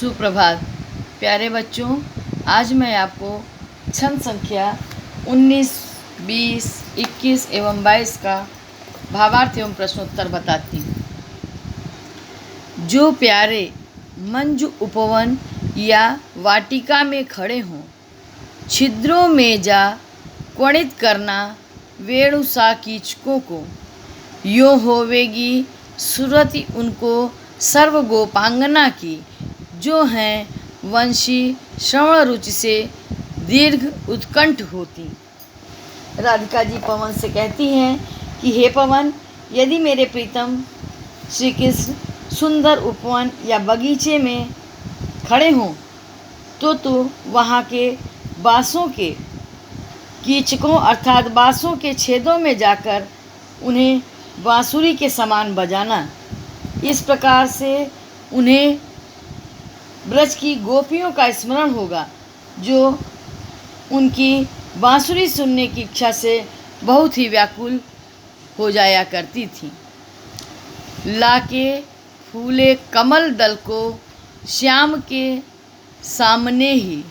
सुप्रभात प्यारे बच्चों। आज मैं आपको छंद संख्या 19, 20, 21 एवं 22 का भावार्थ एवं प्रश्नोत्तर बताती हूँ। जो प्यारे मंजू उपवन या वाटिका में खड़े हों, छिद्रों में जा क्वणित करना वेणुसा कीचकों को, यो होवेगी सुरति उनको सर्व गोपांगना की, जो हैं वंशी श्रवण रुचि से दीर्घ उत्कंठ होती। राधिका जी पवन से कहती हैं कि हे पवन, यदि मेरे प्रीतम श्री कृष्ण सुंदर उपवन या बगीचे में खड़े हों तो तू वहाँ के बाँसों के कीचकों अर्थात बाँसों के छेदों में जाकर उन्हें बांसुरी के समान बजाना। इस प्रकार से उन्हें ब्रज की गोपियों का स्मरण होगा, जो उनकी बांसुरी सुनने की इच्छा से बहुत ही व्याकुल हो जाया करती थीं। लाके फूले कमल दल को श्याम के सामने ही,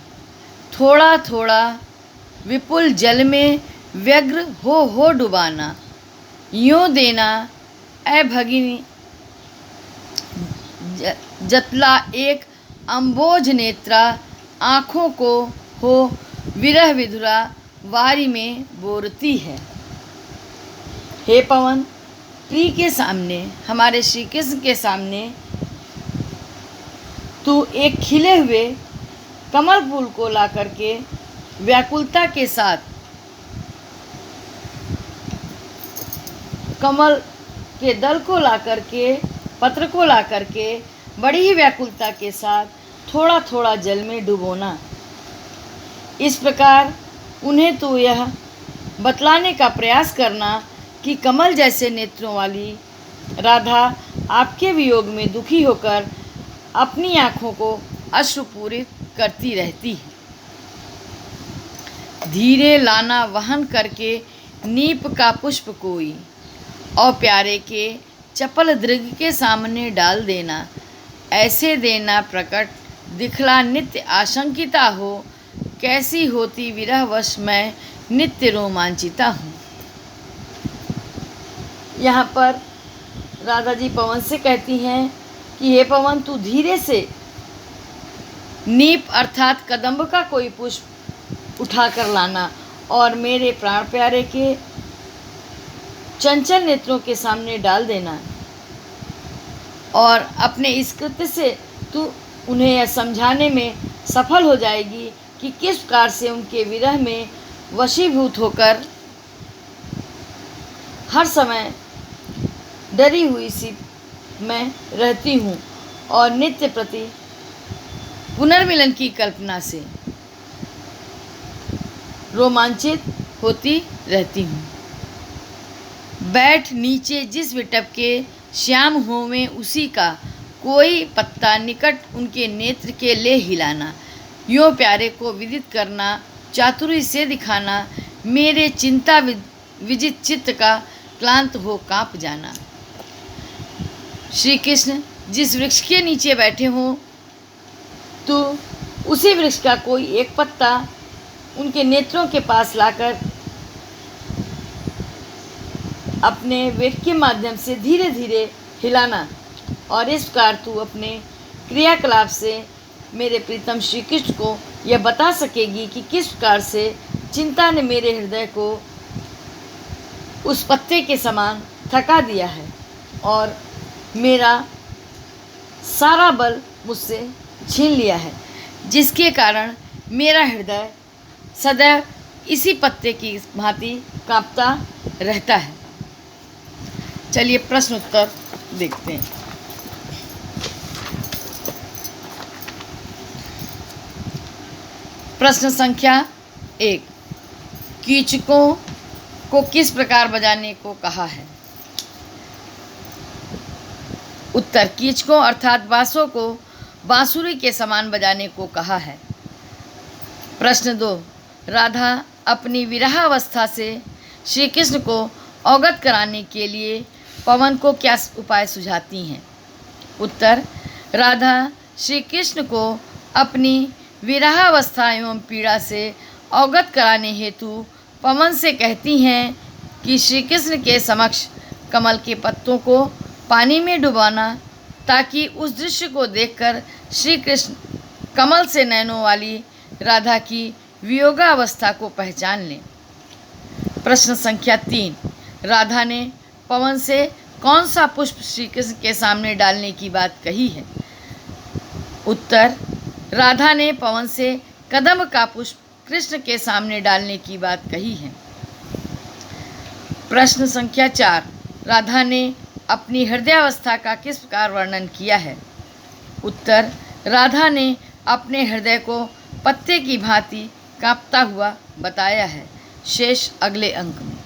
थोड़ा थोड़ा विपुल जल में व्यग्र हो डुबाना, यूँ देना ऐ भगिनी जतला एक अम्बोज नेत्रा, आँखों को हो विरह विधुरा वारी में बोरती है। हे पवन, प्रिय के सामने, हमारे श्री कृष्ण के सामने तू एक खिले हुए कमल फूल को ला करके व्याकुलता के साथ, कमल के दल को ला करके, पत्र को ला करके बड़ी ही व्याकुलता के साथ थोड़ा थोड़ा जल में डुबोना। इस प्रकार उन्हें तो यह बतलाने का प्रयास करना कि कमल जैसे नेत्रों वाली राधा आपके वियोग में दुखी होकर अपनी आँखों को अश्रुपूरित करती रहती है। धीरे लाना वहन करके नीप का पुष्प कोई, और प्यारे के चपल दृग के सामने डाल देना, ऐसे देना प्रकट दिखला नित्य आशंकिता हो, कैसी होती विरहवश मैं नित्य रोमांचिता हूँ। यहाँ पर राधा जी पवन से कहती हैं कि हे पवन, तू धीरे से नीप अर्थात कदम्ब का कोई पुष्प उठाकर लाना और मेरे प्राण प्यारे के चंचल नेत्रों के सामने डाल देना, और अपने इस कृत्य से तू उन्हें यह समझाने में सफल हो जाएगी कि किस प्रकार से उनके विरह में वशीभूत होकर हर समय डरी हुई सी मैं रहती हूँ और नित्य प्रति पुनर्मिलन की कल्पना से रोमांचित होती रहती हूँ। बैठ नीचे जिस विटप के श्याम होवें उसी का, कोई पत्ता निकट उनके नेत्र के ले हिलाना, यों प्यारे को विदित करना, चातुरी से दिखाना, मेरे चिंता विजित चित्त का क्लांत हो काँप जाना। श्री कृष्ण जिस वृक्ष के नीचे बैठे हों तो उसी वृक्ष का कोई एक पत्ता उनके नेत्रों के पास लाकर अपने वेग के माध्यम से धीरे धीरे हिलाना, और इस प्रकार तू अपने क्रियाकलाप से मेरे प्रीतम श्री कृष्ण को यह बता सकेगी कि किस प्रकार से चिंता ने मेरे हृदय को उस पत्ते के समान थका दिया है और मेरा सारा बल मुझसे छीन लिया है, जिसके कारण मेरा हृदय सदैव इसी पत्ते की भांति कांपता रहता है। चलिए प्रश्न उत्तर देखते हैं। प्रश्न संख्या 1, कीचकों को किस प्रकार बजाने को कहा है? उत्तर, कीचकों अर्थात बाँसों को बांसुरी के समान बजाने को कहा है। प्रश्न 2, राधा अपनी विरहावस्था से श्री कृष्ण को अवगत कराने के लिए पवन को क्या उपाय सुझाती हैं? उत्तर, राधा श्री कृष्ण को अपनी विरहावस्था एवं पीड़ा से अवगत कराने हेतु पवन से कहती हैं कि श्री कृष्ण के समक्ष कमल के पत्तों को पानी में डुबाना, ताकि उस दृश्य को देखकर श्री कृष्ण कमल से नैनों वाली राधा की वियोगावस्था को पहचान लें। प्रश्न संख्या 3, राधा ने पवन से कौन सा पुष्प श्री कृष्ण के सामने डालने की बात कही है? उत्तर, राधा ने पवन से कदम्ब का पुष्प कृष्ण के सामने डालने की बात कही है। प्रश्न संख्या 4, राधा ने अपनी हृदयावस्था का किस प्रकार वर्णन किया है? उत्तर, राधा ने अपने हृदय को पत्ते की भांति कांपता हुआ बताया है। शेष अगले अंक में।